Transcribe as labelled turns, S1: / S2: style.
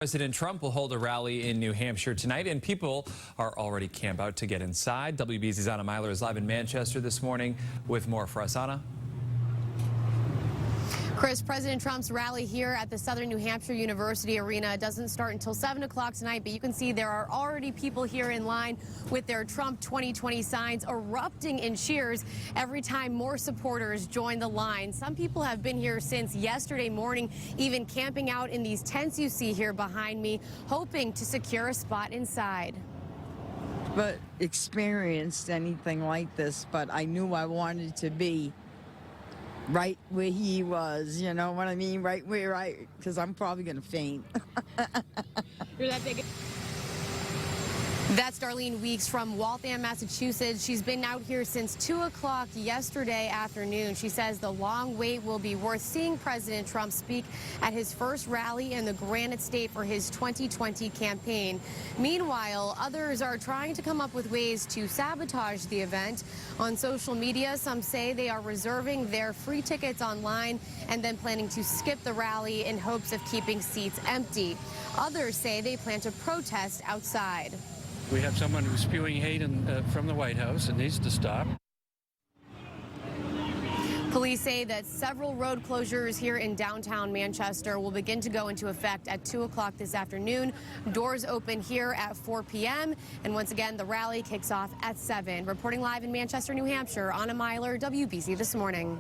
S1: President Trump will hold a rally in New Hampshire tonight, and people are already camped out to get inside. WBZ's Anna Meiler is live in Manchester this morning with more for us. Anna?
S2: Chris, President Trump's rally here at the Southern New Hampshire University Arena doesn't start until 7 o'clock tonight, but you can see there are already people here in line with their Trump 2020 signs erupting in cheers every time more supporters join the line. Some people have been here since yesterday morning, even camping out in these tents you see here behind me, hoping to secure a spot inside.
S3: But experienced anything like this, but I knew I wanted to be right where he was, you know what I mean? Right where because I'm probably going to faint.
S2: You're that big. That's Darlene Weeks from Waltham, Massachusetts. She's been out here since 2 o'clock yesterday afternoon. She says the long wait will be worth seeing President Trump speak at his first rally in the Granite State for his 2020 campaign. Meanwhile, others are trying to come up with ways to sabotage the event. On social media, some say they are reserving their free tickets online and then planning to skip the rally in hopes of keeping seats empty. Others say they plan to protest outside.
S4: We have someone who's spewing hate from the White House. It needs to stop.
S2: Police say that several road closures here in downtown Manchester will begin to go into effect at 2 o'clock this afternoon. Doors open here at 4 p.m. And once again, the rally kicks off at 7. Reporting live in Manchester, New Hampshire, Anna Meiler, WBZ This Morning.